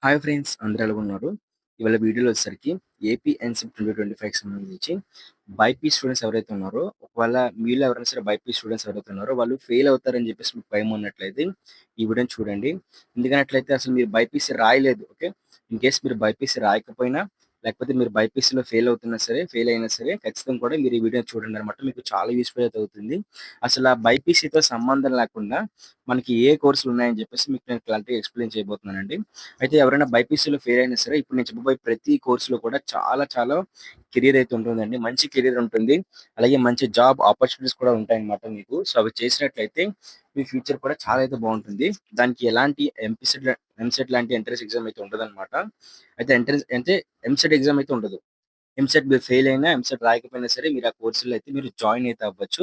Hi friends, అందరూ ఎలాగున్నారు? ఇవాళ వీడియోలో వచ్చేసరికి ఏపీ ఎన్‌సెట్ 2025కి సంబంధించి బైపీసీ స్టూడెంట్స్ ఎవరైతే ఉన్నారో, ఒకవేళ మీలో ఎవరైనా సరే బైపీసీ స్టూడెంట్స్ ఎవరైతే ఉన్నారో, వాళ్ళు ఫెయిల్ అవుతారని చెప్పేసి మీకు భయం ఉన్నట్లయితే ఈ వీడియోని చూడండి. ఎందుకన్నట్లయితే అసలు మీరు బైపీసీ రాయలేదు. ఓకే. ఇన్ కేస్ మీరు బైపీసీ రాయకపోయినా, లేకపోతే మీరు బైపీసీలో ఫెయిల్ అవుతున్నా సరే, ఫెయిల్ అయినా సరే ఖచ్చితంగా కూడా మీరు ఈ వీడియోని చూడండనమాట. మీకు చాలా యూజ్‌ఫుల్ అయితే అవుతుంది. అసల బైపీసీతో సంబంధం లేకుండా మనకి ఏ కోర్సులు ఉన్నాయని చెప్పేసి మీకు నేను క్లారిటీగా ఎక్స్‌ప్లెయిన్ చేయబోతున్నానండి. అయితే ఎవరైనా బైపీసీలో ఫెయిల్ అయినా సరే, ఇప్పుడు నేను చెప్పబోయే ప్రతి కోర్స్‌లో కూడా చాలా చాలా కెరియర్ అయితే ఉంటుందండి. మంచి కెరియర్ ఉంటుంది. అలాగే మంచి జాబ్ ఆపర్చునిటీస్ కూడా ఉంటాయన్నమాట మీకు. సో, అవి చేసినట్లయితే మీ ఫ్యూచర్ కూడా చాలా అయితే బావుంటుంది. దానికి ఎలాంటి ఎంసెట్ లాంటి ఎంట్రన్స్ ఎగ్జామ్ అయితే ఉండదన్నమాట. అయితే ఎంసెట్ ఎగ్జామ్ అయితే ఉండదు. ఎంసెట్ మీరు ఫెయిల్ అయినా, ఎంసెట్ రాయకపోయినా సరే మీరు ఆ కోర్సులో అయితే మీరు జాయిన్ అయితే అవ్వచ్చు.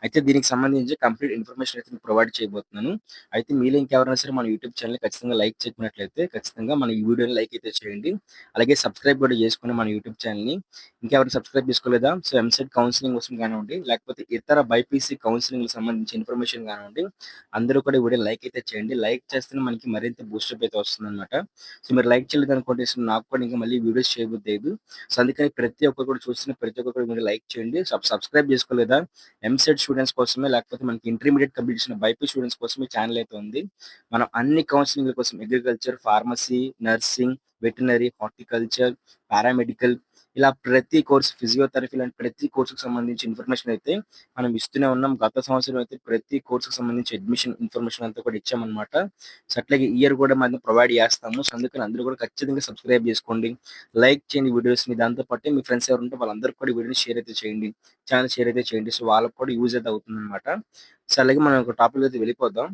అయితే దీనికి సంబంధించి కంప్లీట్ ఇన్ఫర్మేషన్ అయితే మీకు ప్రొవైడ్ చేయబోతున్నాను. అయితే మీలో ఇంకెవరైనా సరే మన యూట్యూబ్ ఛానెల్‌ని ఖచ్చితంగా లైక్ చేయకున్నట్లయితే ఖచ్చితంగా మన ఈ వీడియోని లైక్ అయితే చేయండి. అలాగే సబ్స్క్రైబ్ కూడా చేసుకొని మన యూట్యూబ్ ఛానెల్‌ని. ఇంకెవరైనా సబ్స్క్రైబ్ చేసుకోలేదా? సో, ఎంసెట్ కౌన్సెలింగ్ కోసం కానివ్వండి, లేకపోతే ఇతర బైపీసీ కౌన్సెలింగ్‌కి సంబంధించి ఇన్ఫర్మేషన్ కానివ్వండి, అందరూ కూడా ఈ వీడియోని లైక్ అయితే చేయండి. లైక్ చేస్తేనే మనకి మరింత బూస్టప్ అయితే వస్తుందన్నమాట. సో, మీరు లైక్ చేయలేదనుకోండి, సో, నాకు కూడా ఇంకా మళ్ళీ వీడియోస్ చేయబుద్దయ్యదు. సో, అందుకని ప్రతి ఒక్కరు కూడా చూస్తున్న ప్రతి ఒక్కరు కూడా మీరు లైక్ చేయండి. సబ్స్క్రైబ్ చేసుకోలేదా? ఎంసెట్ స్టూడెంట్స్ కోసమే, లేకపోతే మనకి ఇంటర్మీడియేట్ కంప్లీట్ చేసిన బైపీసీ స్టూడెంట్స్ కోసం ఈ ఛానెల్ అయితే ఉంది. మనం అన్ని కౌన్సెలింగ్‌ల కోసం agriculture, pharmacy, nursing, veterinary, horticulture, paramedical ఇలా ప్రతి కోర్స్ ఫిజియోథెరపీ లాంటి ప్రతి కోర్స్‌కి సంబంధించి ఇన్ఫర్మేషన్ అయితే మనం ఇస్తూనే ఉన్నాం. గత సంవత్సరం అయితే ప్రతి కోర్స్‌కి సంబంధించి అడ్మిషన్ ఇన్ఫర్మేషన్ అంతా కూడా ఇచ్చామన్నమాట. సో, అట్లాగే ఈ ఇయర్ కూడా మనం ప్రొవైడ్ చేస్తాము. సో, అందుకని అందరూ కూడా ఖచ్చితంగా సబ్స్క్రైబ్ చేసుకోండి. లైక్ చేయండి వీడియోస్‌ని. దాంతో పాటు మీ ఫ్రెండ్స్ ఎవరుంటే వాళ్ళందరికి కూడా ఈ వీడియోని షేర్ అయితే చేయండి. ఛానెల్ షేర్ అయితే చేయండి. సో, వాళ్ళకి కూడా యూజ్ అయితే అవుతుందన్నమాట. సో, అలాగే మనం ఒక టాపిక్‌లోకి అయితే వెళ్ళిపోదాం.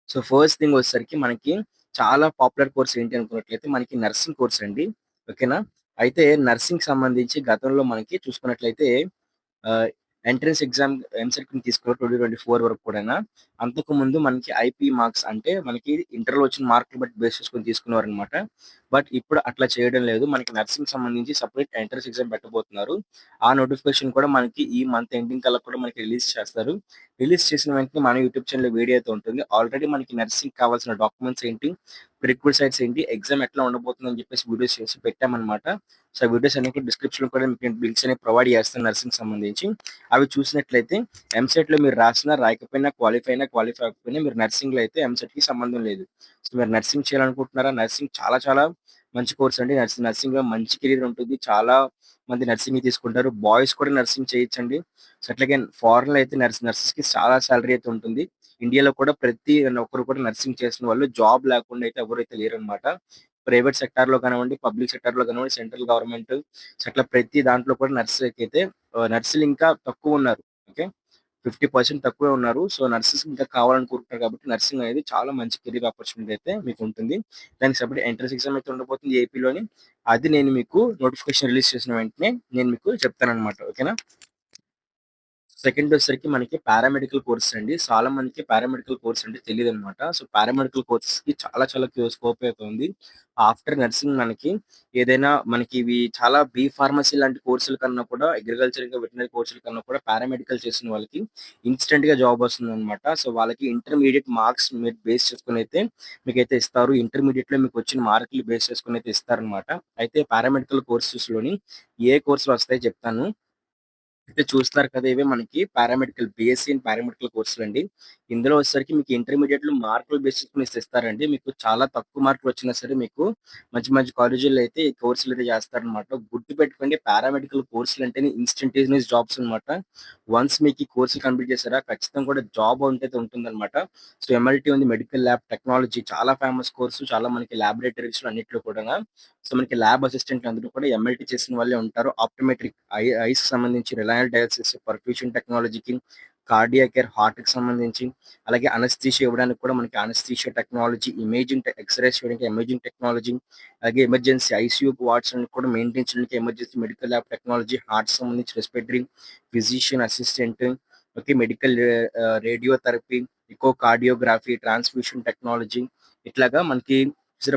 సో, ఫస్ట్ థింగ్ వచ్చేసరికి మనకి చాలా పాపులర్ కోర్స్ ఏంటి అనుకున్నట్లయితే మనకి నర్సింగ్ కోర్స్ అండి. ఓకేనా? అయితే నర్సింగ్‌కి సంబంధించి గతంలో మనకి చూసుకున్నట్లయితే ఆహ్, ఎంట్రన్స్ ఎగ్జామ్ ఎంసెట్‌ని తీసుకున్నారు 2024 వరకు కూడానా. అంతకుముందు మనకి ఐపీ మార్క్స్ అంటే మనకి ఇంటర్‌లో వచ్చిన మార్కులు బట్టి బేస్ చేసుకొని తీసుకునేవారనమాట. బట్ ఇప్పుడు అట్లా చేయడం లేదు. మనకి నర్సింగ్‌కి సంబంధించి సెపరేట్ ఎంట్రన్స్ ఎగ్జామ్ పెట్టబోతున్నారు. ఆ నోటిఫికేషన్ కూడా మనకి ఈ మంత్ ఎండింగ్ కల్లా కూడా మనకి రిలీజ్ చేస్తారు. రిలీజ్ చేసిన వెంటనే మన యూట్యూబ్ ఛానెల్‌లో వీడియో అయితే ఉంటుంది. ఆల్రెడీ మనకి నర్సింగ్‌కి కావాల్సిన డాక్యుమెంట్స్ ఏంటి, ప్రిరిక్విజైట్స్ ఏంటి, ఎగ్జామ్ ఎట్లా ఉండబోతుందని చెప్పేసి వీడియోస్ చేసి పెట్టామనమాట. సో, ఆ వీడియోస్ అన్ని కూడా డిస్క్రిప్షన్‌లో కూడా మీకు నేను లింక్స్ అనేవి ప్రొవైడ్ చేస్తాను నర్సింగ్‌కి సంబంధించి. అవి చూసినట్లయితే ఎంసెట్‌లో మీరు రాసినా, రాయకపోయినా, క్వాలిఫై అయినా, క్వాలిఫై అవ్వకపోయినా మీరు నర్సింగ్‌లో అయితే ఎంసెట్‌కి సంబంధం లేదు. సో, మీరు నర్సింగ్ చేయాలనుకుంటున్నారా? నర్సింగ్ చాలా చాలా మంచి కోర్స్ అండి. నర్సింగ్‌లో మంచి కెరియర్ ఉంటుంది. చాలా మంది నర్సింగ్ తీసుకుంటారు. బాయ్స్ కూడా నర్సింగ్ చేయొచ్చండి. సో, అట్లాగే ఫారెన్‌లో అయితే నర్సెస్‌కి చాలా సాలరీ అయితే ఉంటుంది. ఇండియాలో కూడా ప్రతి ఒక్కరు కూడా నర్సింగ్ చేసిన వాళ్ళు జాబ్ లేకుండా అయితే ఎవరైతే లేరనమాట. ప్రైవేట్ సెక్టార్‌లో కానివ్వండి, పబ్లిక్ సెక్టార్‌లో కానివ్వండి, సెంట్రల్ గవర్నమెంట్ సో, అట్లా ప్రతి దాంట్లో కూడా నర్సులకైతే నర్సులు ఇంకా తక్కువున్నారు. ఓకే. 50% తక్కువే ఉన్నారు. సో, నర్సెస్ ఇంకా కావాలని కోరుకుంటారు కాబట్టి నర్సింగ్ అనేది చాలా మంచి కెరీర్ ఆపర్చునిటీ అయితే మీకుంటుంది. దానికి సెపరేట్ ఎంట్రన్స్ ఎగ్జామ్ అయితే ఉండబోతుంది ఏపీలోని. అది నేను మీకు నోటిఫికేషన్ రిలీజ్ చేసిన వెంటనే నేను మీకు చెప్తాననమాట. ఓకేనా? సెకండ్ వచ్చేసరికి మనకి పారామెడికల్ కోర్స్ అండి. చాలా మందికి పారామెడికల్ కోర్స్ అంటే తెలీదనమాట. సో, పారామెడికల్ కోర్సెస్‌కి చాలా చాలా స్కోప్ అయితే ఉంది. ఆఫ్టర్ నర్సింగ్ మనకి ఏదైనా మనకి ఇవి చాలా ఫార్మసీ లాంటి కోర్సుల కన్నా కూడా అగ్రికల్చర్ ఇంకా వెటర్నరీ కోర్సుల కన్నా కూడా పారామెడికల్ చేసిన వాళ్ళకి ఇన్‌స్టంట్‌గా జాబ్ వస్తుందనమాట. సో, వాళ్ళకి ఇంటర్మీడియేట్ మార్క్స్ మీరు బేస్ చేసుకొనైతే మీకైతే ఇస్తారు. ఇంటర్మీడియేట్‌లో మీకొచ్చిన మార్కులు బేస్ చేసుకొనైతే ఇస్తారనమాట. అయితే పారామెడికల్ కోర్సెస్‌లోని ఏ కోర్సులు వస్తాయో చెప్తాను. అయితే చూస్తున్నారు కదా! ఇవే మనకి పారామెడికల్ బీఎస్సీ ఇన్ పారామెడికల్ కోర్సులండి. ఇందులో వచ్చేసరికి మీకు ఇంటర్మీడియేట్‌లో మార్కులు బేస్ చేసుకొని ఇస్తారండి. మీకు చాలా తక్కువ మార్కులు వచ్చినా సరే మీకు మంచి మంచి కాలేజీల్లో అయితే ఈ కోర్సులైతే చేస్తారనమాట. గుర్తుపెట్టుకోండి పారామెడికల్ కోర్సులంటేనే ఇన్‌స్టంటేనియస్ జాబ్స్ అనమాట. వన్స్ మీకు ఈ కోర్సులు కంప్లీట్ చేసారా ఖచ్చితంగా కూడా జాబ్ అయితే ఉంటుందనమాట. సో, ఎంఎల్‌టీ ఉంది మెడికల్ ల్యాబ్ టెక్నాలజీ చాలా ఫేమస్ కోర్సు. చాలా మనకి లాబొరేటరీస్‌లో అన్నిట్లో కూడానా. సో, మనకి ల్యాబ్ అసిస్టెంట్లు అందరూ కూడా ఎంఎల్‌టీ చేసిన వాళ్ళే ఉంటారు. ఆప్టోమెట్రిక్ ఐస్‌కి సంబంధించి రిలయన్స్ డయాలిసిస్, పర్ఫ్యూషన్ టెక్నాలజీకి, కార్డియాక్ కేర్ హార్ట్‌కి సంబంధించి, అలాగే అనస్థీషియా ఇవ్వడానికి కూడా మనకి అనస్థీషియా టెక్నాలజీ, ఇమేజింగ్ ఎక్స్‌రేస్ చేయడానికి ఇమేజింగ్ టెక్నాలజీ, అలాగే ఎమర్జెన్సీ ఐసీయూ వార్డ్స్‌ని కూడా మెయింటైన్ చేయడానికి ఎమర్జెన్సీ మెడికల్ ల్యాబ్ టెక్నాలజీ, హార్ట్‌కి సంబంధించి respiratory, physician assistant, okay. Medical radiotherapy, echocardiography, transfusion technology ఇట్లాగా మనకి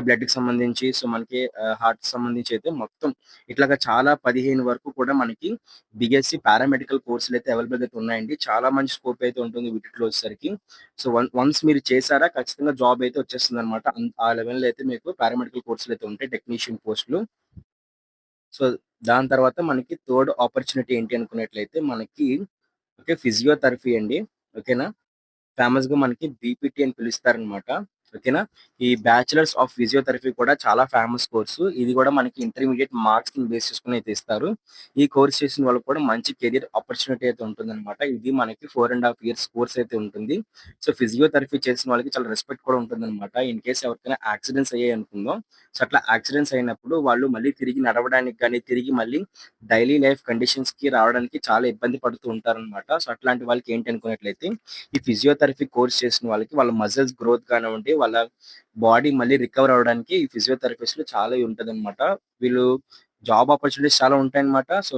బ్లడ్‌కి సంబంధించి, సో, మనకి హార్ట్‌కి సంబంధించి అయితే మొత్తం ఇట్లాగా చాలా 15 వరకు కూడా మనకి బీఎస్సీ పారామెడికల్ కోర్సులయితే అవైలబుల్‌గా అయితే ఉన్నాయండి. చాలా మంచి స్కోప్ అయితే ఉంటుంది వీటిట్లో వచ్చేసరికి. సో, వన్స్ మీరు చేసారా ఖచ్చితంగా జాబ్ అయితే వచ్చేస్తుందనమాట. ఆ లెవెల్‌లో అయితే మీకు పారామెడికల్ కోర్సులయితే ఉంటాయి. టెక్నీషియన్ పోస్టులు. సో, దాని తర్వాత మనకి థర్డ్ ఆపర్చునిటీ ఏంటి అనుకున్నట్లయితే మనకి ఓకే. ఫిజియోథెరపీ అండి. ఓకేనా? ఫేమస్‌గా మనకి బీపీటీ అని పిలుస్తారనమాట. ఓకేనా? ఈ బ్యాచిలర్స్ ఆఫ్ ఫిజియోథెరపీ కూడా చాలా ఫేమస్ కోర్సు. ఇది కూడా మనకి ఇంటర్మీడియేట్ మార్క్స్‌ని బేస్ చేసుకొని అయితే ఇస్తారు. ఈ కోర్స్ చేసిన వాళ్ళకి కూడా మంచి కెరియర్ ఆపర్చునిటీ అయితే ఉంటుందనమాట. ఇది మనకి 4 ½ ఇయర్స్ కోర్స్ అయితే ఉంటుంది. సో, ఫిజియోథెరపీ చేసిన వాళ్ళకి చాలా రెస్పెక్ట్ కూడా ఉంటుందనమాట. ఇన్ కేస్ ఎవరికైనా యాక్సిడెంట్స్ అయ్యాయనుకుందాం. సో, అట్లా యాక్సిడెంట్స్ అయినప్పుడు వాళ్ళు మళ్ళీ తిరిగి నడవడానికి గాని, తిరిగి మళ్ళీ డైలీ లైఫ్ కండిషన్స్‌కి రావడానికి చాలా ఇబ్బంది పడుతూ ఉంటారనమాట. సో, అట్లాంటి వాళ్ళకి ఏంటి అనుకున్నట్లయితే ఈ ఫిజియోథెరపీ కోర్స్ చేసిన వాళ్ళకి వాళ్ళ మజిల్స్ గ్రోత్ కానివ్వండి, వాళ్ళ బాడీ మళ్ళీ రికవర్ అవ్వడానికి ఈ ఫిజియోథెరపిస్ట్‌లో చాలా ఉంటదనమాట. వీళ్ళు జాబ్ ఆపర్చునిటీస్ చాలా ఉంటాయన్నమాట. సో,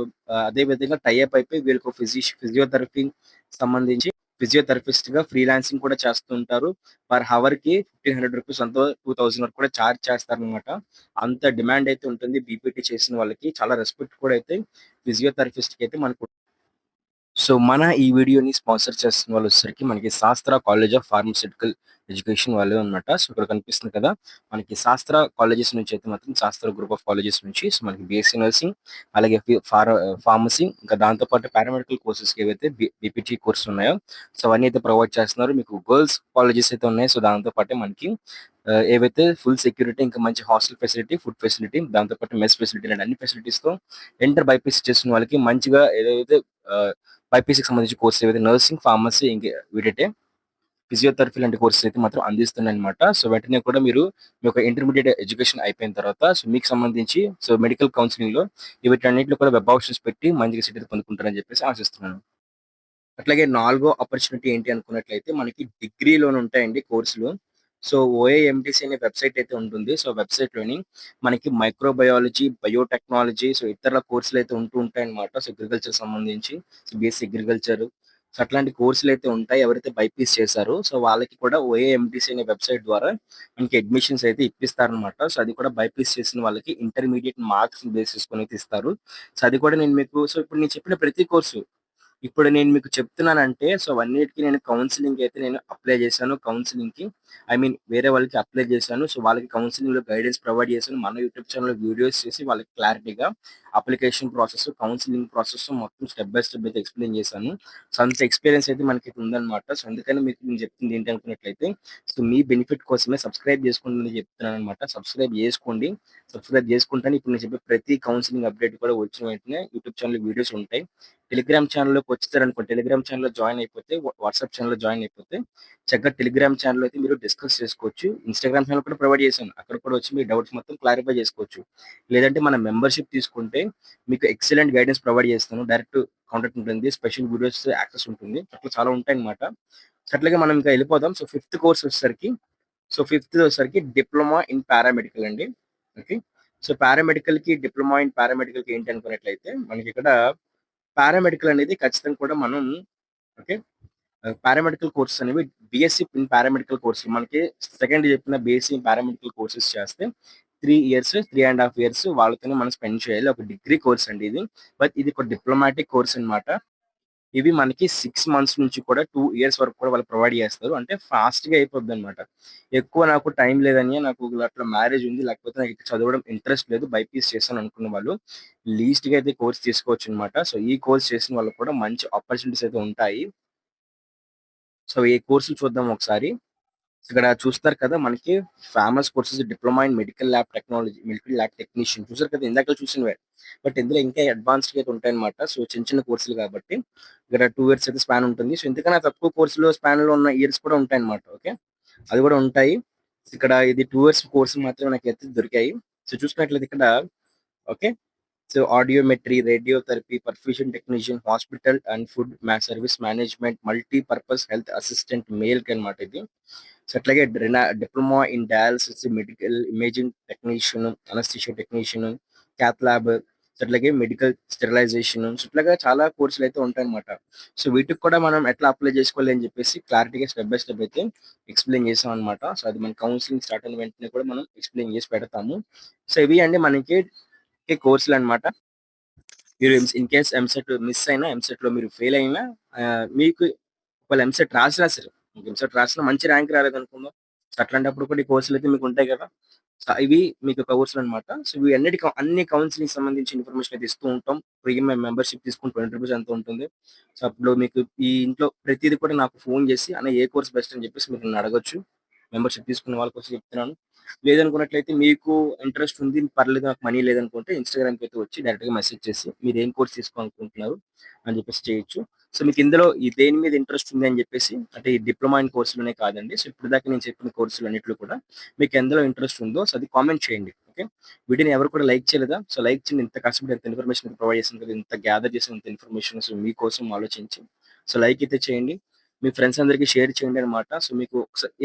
అదే విధంగా టై అప్ అయిపోయి వీళ్ళకి ఫిజియోథెరపీ సంబంధించి ఫిజియోథెరపిస్ట్‌గా ఫ్రీలాన్సింగ్ కూడా చేస్తూ ఉంటారు. పర్ హవర్‌కి రూ. 1500 ఎంతో 2000 వరకు కూడా చార్జ్ చేస్తారనమాట. అంత డిమాండ్ అయితే ఉంటుంది బీపీటీ చేసిన వాళ్ళకి. చాలా రెస్పెక్ట్ కూడా అయితే ఫిజియోథెరపిస్ట్‌కి అయితే మనకు సో, మన ఈ వీడియోని స్పాన్సర్ చేస్తున్న వాళ్ళొచ్చేసరికి మనకి శాస్త్ర కాలేజ్ ఆఫ్ ఫార్మాస్యూటికల్ ఎడ్యుకేషన్ వాళ్ళే అన్నమాట. సో, ఇక్కడ కనిపిస్తుంది కదా! మనకి శాస్త్ర కాలేజెస్ నుంచి అయితే మాత్రం శాస్త్ర గ్రూప్ ఆఫ్ కాలేజెస్ నుంచి సో, మనకి బీఎస్సీ నర్సింగ్ అలాగే ఫార్మసీ ఇంకా దాంతో పాటు పారామెడికల్ కోర్సెస్‌కి ఏవైతే బీపీటీ కోర్సులు ఉన్నాయో సో, అవన్నీ అయితే ప్రొవైడ్ చేస్తున్నారు. మీకు గర్ల్స్ కాలేజెస్ అయితే ఉన్నాయి. సో, దాంతో పాటే మనకి ఏవైతే ఫుల్ సెక్యూరిటీ ఇంకా మంచి హాస్టల్ ఫెసిలిటీ, ఫుడ్ ఫెసిలిటీ దాంతో పాటు మెస్ ఫెసిలిటీ ఇలాంటి అన్ని ఫెసిలిటీస్‌తో బైపీసీ చేస్తున్న వాళ్ళకి మంచిగా ఏదైతే ఆహ్ బైపీసీకి సంబంధించిన కోర్సెస్ ఏవైతే నర్సింగ్, ఫార్మసీ వీటైతే ఫిజియోథెరపీ లాంటి కోర్సెస్ అయితే మాత్రం అందిస్తున్నాయన్నమాట. సో, వెంటనే కూడా మీరు మీ యొక్క ఇంటర్మీడియేట్ ఎడ్యుకేషన్ అయిపోయిన తర్వాత సో, మీకు సంబంధించి సో, మెడికల్ కౌన్సెలింగ్‌లో వీటన్నిటిలో కూడా వెబ్ ఆప్షన్స్ పెట్టి మంచిగా సీట్ అయితే పొందుకుంటారని చెప్పేసి ఆశిస్తున్నాను. అట్లాగే నాలుగో ఆపర్చునిటీ ఏంటి అనుకున్నట్లయితే మనకి డిగ్రీలోనే ఉంటాయండి కోర్సులు. సో, ఓఏఎంటీసీ అనే వెబ్‌సైట్ అయితే ఉంటుంది. సో, వెబ్‌సైట్‌లోని మనకి మైక్రోబయాలజీ, బయోటెక్నాలజీ సో, ఇతర కోర్సులైతే ఉంటూ ఉంటాయన్నమాట. సో, అగ్రికల్చర్ సంబంధించి బీఎస్సీ అగ్రికల్చర్ సో, అట్లాంటి కోర్సులైతే ఉంటాయి. ఎవరైతే బైపీసీ చేశారో సో, వాళ్ళకి కూడా ఓఏఎంటీసీ అనే వెబ్‌సైట్ ద్వారా మనకి అడ్మిషన్స్ అయితే ఇప్పిస్తారనమాట. సో, అది కూడా బైపీసీ చేసిన వాళ్ళకి ఇంటర్మీడియేట్ మార్క్స్‌ని బేస్ చేసుకొని అయితే ఇస్తారు. సో, అది కూడా నేను మీకు సో, ఇప్పుడు నేను చెప్పిన ప్రతి కోర్సు ఇప్పుడు నేను మీకు చెప్తున్నానంటే, సో, అవన్నిటికి నేను కౌన్సెలింగ్‌కి అయితే నేను అప్లై చేశాను. కౌన్సెలింగ్‌కి ఐ మీన్ వేరే వాళ్ళకి అప్లై చేశాను. సో, వాళ్ళకి కౌన్సెలింగ్‌లో గైడెన్స్ ప్రొవైడ్ చేశాను. మన యూట్యూబ్ ఛానెల్‌లో వీడియోస్ చేసి వాళ్ళకి క్లారిటీగా అప్లికేషన్ ప్రాసెస్, కౌన్సెలింగ్ ప్రాసెస్ మొత్తం స్టెప్ బై స్టెప్ అయితే ఎక్స్‌ప్లెయిన్ చేశాను. సో, అంత ఎక్స్‌పీరియన్స్ అయితే మనకి ఉందన్నమాట. సో, అందుకని మీకు నేను చెప్తుంది ఏంటి అనుకున్నట్లయితే, సో, మీ బెనిఫిట్ కోసమే సబ్స్క్రైబ్ చేసుకోండి అని చెప్తున్నానన్నమాట. సబ్స్క్రైబ్ చేసుకోండి. సబ్స్క్రైబ్ చేసుకుంటేనే ఇప్పుడు నేను చెప్పే ప్రతి కౌన్సెలింగ్ అప్డేట్ కూడా వచ్చిన వెంటనే యూట్యూబ్ ఛానెల్‌లో వీడియోస్ ఉంటాయి. టెలిగ్రామ్ ఛానెల్‌లోకి వచ్చేసారనుకోండి. టెలిగ్రామ్ ఛానెల్‌లో జాయిన్ అయిపోతే, వాట్సాప్ ఛానెల్‌లో జాయిన్ అయిపోతే, చక్కగా టెలిగ్రామ్ ఛానెల్‌లో అయితే మీరు డిస్కస్ చేసుకోవచ్చు. ఇన్‌స్టాగ్రామ్ ఛానెల్ కూడా ప్రొవైడ్ చేశాను. అక్కడ కూడా వచ్చి మీ డౌట్స్ మొత్తం క్లారిఫై చేసుకోవచ్చు. లేదంటే మన మెంబర్‌షిప్ తీసుకుంటే మీకు ఎక్సలెంట్ గైడెన్స్ ప్రొవైడ్ చేస్తాను. డైరెక్ట్ కాంటాక్ట్ ఉంటుంది. స్పెషల్ వీడియోస్ యాక్సెస్ ఉంటుంది. అట్లా చాలా ఉంటాయన్నమాట. సో, అట్లాగే మనం ఇంకా వెళ్ళిపోదాం. సో, ఫిఫ్త్ కోర్స్ వచ్చేసరికి సో, ఫిఫ్త్‌ది వచ్చేసరికి డిప్లొమా ఇన్ పారామెడికల్ అండి. ఓకే. సో, డిప్లొమా ఇన్ పారామెడికల్‌కి ఏంటి అనుకున్నట్లయితే మనకిక్కడ పారామెడికల్ అనేది ఖచ్చితంగా కూడా మనం ఓకే. పారామెడికల్ కోర్సెస్ అనేవి బీఎస్సీ ఇన్ పారామెడికల్ కోర్సులు మనకి సెకండ్ చెప్పిన బీఎస్సీ ఇన్ పారామెడికల్ కోర్సెస్ చేస్తే 3 ఇయర్స్, 3 ½ ఇయర్స్ వాళ్ళతోనే మనం స్పెండ్ చేయాలి. ఒక డిగ్రీ కోర్స్ అండి ఇది. బట్ ఇది ఒక డిప్లొమాటిక్ కోర్స్ అన్నమాట. ఇవి మనకి 6 మంత్స్ నుంచి కూడా 2 ఇయర్స్ వరకు కూడా వాళ్ళు ప్రొవైడ్ చేస్తారు. అంటే ఫాస్ట్‌గా అయిపోద్దన్నమాట. ఎక్కువ నాకు టైం లేదని నాకు అట్లా మ్యారేజ్ ఉంది. లేకపోతే నాకు ఇక్కడ చదవడం ఇంట్రెస్ట్ లేదు. బైపీసీ చేశాను అనుకున్న వాళ్ళు లీస్ట్‌గా అయితే కోర్స్ తీసుకోవచ్చన్నమాట. సో, ఈ కోర్స్ చేసిన వాళ్ళకి కూడా మంచి ఆపర్చునిటీస్ అయితే ఉంటాయి. సో, ఈ కోర్సులు చూద్దాం ఒకసారి. ఇక్కడ చూస్తున్నారు కదా! మనకి famous courses diploma in medical lab technology, medical lab technician చూసారు కదా! ఇందాక చూసినవే. బట్ ఇందులో ఇంకా అడ్వాన్స్డ్‌గా అయితే ఉంటాయన్నమాట. సో, చిన్న చిన్న కోర్సులు కాబట్టి ఇక్కడ 2 ఇయర్స్ అయితే స్పాన్ ఉంటుంది. సో, ఇంతకన్నా తక్కువ కోర్సులో స్పాన్‌లో ఉన్న ఇయర్స్ కూడా ఉంటాయన్నమాట. ఓకే. అది కూడా ఉంటాయి. ఇక్కడ ఇది 2 ఇయర్స్ కోర్స్ మాత్రమే నాకైతే దొరికాయి. సో, చూసుకున్నట్లయితే ఇక్కడ okay. So, audiometry, radiotherapy, perfusion technician, hospital and food service management, multi purpose health assistant మేల్‌కి అన్నమాట ఇది. సో, అట్లాగే diploma in dialysis, medical imaging technician, anaesthesia technician, cath lab. So, అట్లాగే మెడికల్ స్టెరిలైజేషన్ సో, ఇట్లాగా చాలా కోర్సులయితే ఉంటాయన్నమాట. సో, వీటికి కూడా మనం ఎట్లా అప్లై చేసుకోవాలి అని చెప్పేసి క్లారిటీగా స్టెప్ బై స్టెప్ అయితే ఎక్స్‌ప్లెయిన్ చేసామన్నమాట. సో, అది మన కౌన్సెలింగ్ స్టార్ట్ అయిన వెంటనే కూడా మనం ఎక్స్‌ప్లెయిన్ చేసి పెడతాము. సో, ఇవి అండి మనకి కోర్సులన్నమాట. మీరు ఇన్ కేస్ ఎంసెట్ మిస్ అయినా, ఎంసెట్‌లో మీరు ఫెయిల్ అయినా మీకు ఒకవేళ ఎంసెట్ రాసినా సరే, మీకు ఎంసెట్ రాసినా మంచి ర్యాంక్ రాలేదనుకుందాం. సో, అట్లాంటప్పుడు కూడా ఈ కోర్సులయితే మీకుంటాయి కదా! సో, ఇవి మీకు కోర్సులనమాట. సో, ఇవి అన్ని కౌన్సెలింగ్‌కి సంబంధించిన ఇన్ఫర్మేషన్ అయితే ఇస్తూ ఉంటాం. ప్రీమియం మెంబర్‌షిప్ తీసుకుంటే రూ. 20 ఎంతో ఉంటుంది. సో, అప్పుడు మీకు ఈ ఇంట్లో ప్రతీది కూడా నాకు ఫోను చేసి, "అన్న ఏ కోర్స్ బెస్ట్" అని చెప్పేసి మీరు నన్నడగొచ్చు. మెంబర్‌షిప్ తీసుకున్న వాళ్ళ కోసం చెప్తున్నాను. లేదనుకున్నట్లయితే మీకు ఇంట్రెస్ట్ ఉంది, పర్లేదు నాకు మనీ లేదనుకుంటే ఇన్‌స్టాగ్రామ్‌కి అయితే వచ్చి డైరెక్ట్‌గా మెసేజ్ చేసి మీరేం కోర్స్ తీసుకోవాలనుకుంటున్నారు అని చెప్పేసి చేయొచ్చు. సో, మీకు ఇందులో దేని మీద ఇంట్రెస్ట్ ఉంది అని చెప్పేసి అంటే ఈ డిప్లొమా ఇన్ కోర్సులోనే కాదండి. సో, ఇప్పటిదాకా నేను చెప్పిన కోర్సులన్నిట్లో కూడా మీకు ఎందులో ఇంట్రెస్ట్ ఉందో సో, అది కామెంట్ చేయండి. ఓకే. వీడియోని ఎవరు కూడా లైక్ చేయలేదా? సో, లైక్ చేయండి. ఇంత కష్టపడి ఇంత ఇన్ఫర్మేషన్ ప్రొవైడ్ చేశాను కదా! ఇంత గ్యాదర్ చేసిన ఇంత ఇన్ఫర్మేషన్ సో, మీకోసం ఆలోచించి సో, లైక్ అయితే చేయండి. మీ ఫ్రెండ్స్ అందరికి షేర్ చేయండి అన్నమాట. సో, మీకు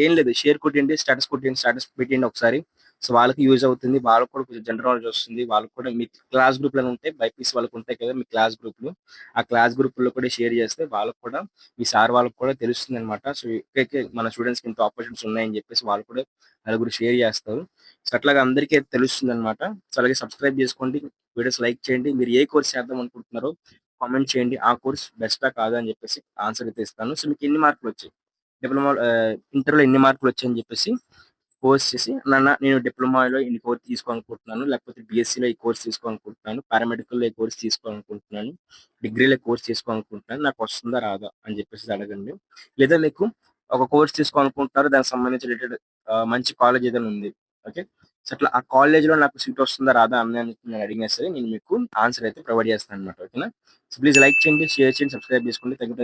ఏం లేదు షేర్ కొట్టేయండి, స్టేటస్ కొట్టేయండి, స్టేటస్ పెట్టేయండి ఒకసారి. సో, వాళ్ళకి యూజ్ అవుతుంది. వాళ్ళకి కూడా కొంచెం జనరల్ నాలెడ్జ్ వస్తుంది. వాళ్ళకి కూడా మీ క్లాస్ గ్రూప్‌లని ఉంటాయి. బైపీసీ వాళ్ళకి ఉంటాయి కదా! మీ క్లాస్ గ్రూప్‌లు. ఆ క్లాస్ గ్రూప్‌లో కూడా షేర్ చేస్తే వాళ్ళకి కూడా మీ సార్ వాళ్ళకి కూడా తెలుస్తుందన్నమాట. So, okay. మన స్టూడెంట్స్‌కి ఇంత ఆపర్చునిటీస్ ఉన్నాయని చెప్పేసి వాళ్ళు కూడా నలుగురు షేర్ చేస్తారు. సో, అట్లాగా అందరికీ తెలుస్తుందన్నమాట. సో, అలాగే సబ్స్క్రైబ్ చేసుకోండి. వీడియోస్ లైక్ చేయండి. మీరు ఏ కోర్స్ చేద్దాం అనుకుంటున్నారో కామెంట్ చేయండి. ఆ కోర్స్ బెస్టా కాదా అని చెప్పేసి ఆన్సర్ అయితే ఇస్తాను. సో, మీకు ఎన్ని మార్కులొచ్చాయి? ఇంటర్‌లో ఎన్ని మార్కులొచ్చాయని చెప్పేసి పోస్ట్ చేసి, నేను డిప్లొమాలో ఇన్ని కోర్స్ తీసుకోవాలనుకుంటున్నాను. లేకపోతే బీఎస్సీలో ఈ కోర్స్ తీసుకోవాలనుకుంటున్నాను. పారామెడికల్‌లో ఈ కోర్స్ తీసుకోవాలనుకుంటున్నాను. డిగ్రీలో ఈ కోర్స్ తీసుకోవాలనుకుంటున్నాను. నాకొస్తుందా? రాదా? అని చెప్పేసి అడగండి. లేదా మీకు ఒక కోర్స్ తీసుకోవాలనుకుంటున్నారు. దానికి సంబంధించి రిలేటెడ్ మంచి కాలేజ్ ఏదైనా ఉంది. ఓకే. సో, అట్లా ఆ కాలేజ్‌లో నాకు సీట్ వస్తుందా? రాదా? అని నన్ను అడిగినా సరే నేను మీకు ఆన్సర్ అయితే ప్రొవైడ్ చేస్తానన్నమాట. ఓకేనా? సో, ప్లీజ్ లైక్ చేయండి, షేర్ చేయండి, సబ్స్క్రైబ్ చేసుకోండి. Thank you friends.